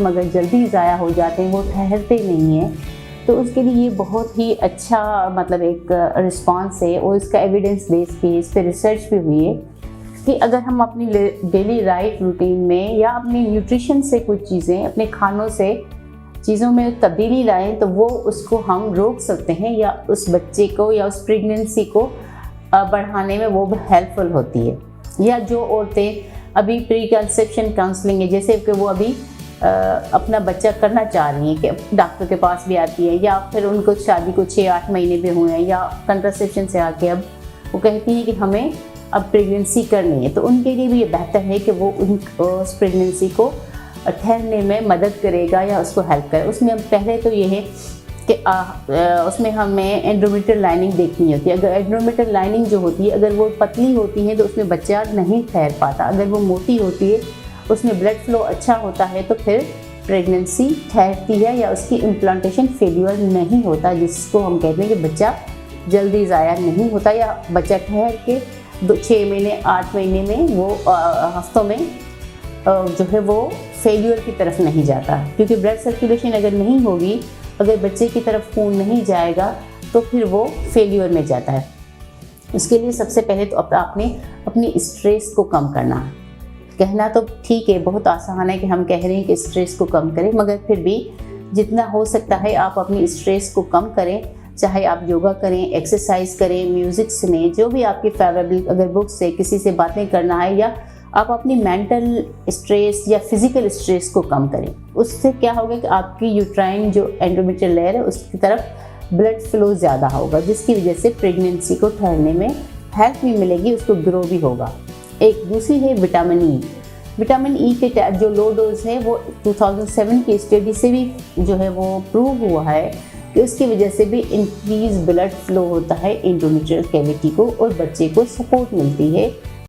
मगर जल्दी ज़ाया हो जाते हैं, वो ठहरते नहीं हैं, तो उसके लिए ये बहुत ही अच्छा मतलब एक रिस्पॉन्स है और इसका एविडेंस बेस भी है, इस पर रिसर्च भी हुई है कि अगर हम अपनी डेली लाइफ रूटीन में या अपनी न्यूट्रिशन से कुछ चीज़ें, अपने खानों से चीज़ों में तब्दीली लाएं तो वो उसको हम रोक सकते हैं या उस बच्चे को या उस प्रेगनेंसी को बढ़ाने में वो हेल्पफुल होती है। या जो औरतें अभी प्री कंसेप्शन काउंसलिंग है, जैसे कि वो अभी अपना बच्चा करना चाह रही हैं कि डॉक्टर के पास भी आती है, या फिर उनको शादी को 6-8 महीने भी हुए हैं या कंट्रासेप्शन से आके अब वो कहती हैं कि हमें अब प्रेगनेंसी करनी है, तो उनके लिए भी ये बेहतर है कि वो उस प्रेगनेंसी को ठहरने में मदद करेगा या उसको हेल्प करे। उसमें पहले तो ये है कि उसमें हमें एंडोमेट्रियल लाइनिंग देखनी होती है। अगर एंडोमेट्रियल लाइनिंग जो होती है अगर वो पतली होती है तो उसमें बच्चा नहीं ठहर पाता, अगर वो मोटी होती है उसमें ब्लड फ्लो अच्छा होता है तो फिर प्रेगनेंसी ठहरती है या उसकी इम्प्लांटेशन फेल्यूर नहीं होता, जिसको हम कहते हैं कि बच्चा जल्दी ज़ाया नहीं होता या बच्चा ठहर के 6 महीने 8 महीने में वो हफ्तों में जो है वो फेल्यूर की तरफ नहीं जाता, क्योंकि ब्लड सर्कुलेशन अगर नहीं होगी, अगर बच्चे की तरफ खून नहीं जाएगा तो फिर वो फेल्यूर में जाता है। उसके लिए सबसे पहले तो आपने अपनी स्ट्रेस को कम करना है। कहना तो ठीक है, बहुत आसान है कि हम कह रहे हैं कि स्ट्रेस को कम करें, मगर फिर भी जितना हो सकता है आप अपनी स्ट्रेस को कम करें, चाहे आप योगा करें, एक्सरसाइज करें, म्यूज़िक सुनें, जो भी आपकी फेवरेबल, अगर बुक्स से किसी से बातें करना है, या आप अपनी मेंटल स्ट्रेस या फिज़िकल स्ट्रेस को कम करें। उससे क्या होगा कि आपकी यूट्राइन जो एंडोमेट्रियल लेयर है उसकी तरफ ब्लड फ्लो ज़्यादा होगा, जिसकी वजह से प्रेगनेंसी को ठहरने में हेल्प भी मिलेगी, उसको ग्रो भी होगा। एक दूसरी है विटामिन ई। विटामिन ई के जो लो डोज है वो 2007 की स्टडी से भी जो है वो प्रूव हुआ है कि उसकी वजह से भी इंक्रीज ब्लड फ्लो होता है एंडोमेट्रियल कैविटी को और बच्चे को सपोर्ट मिलती है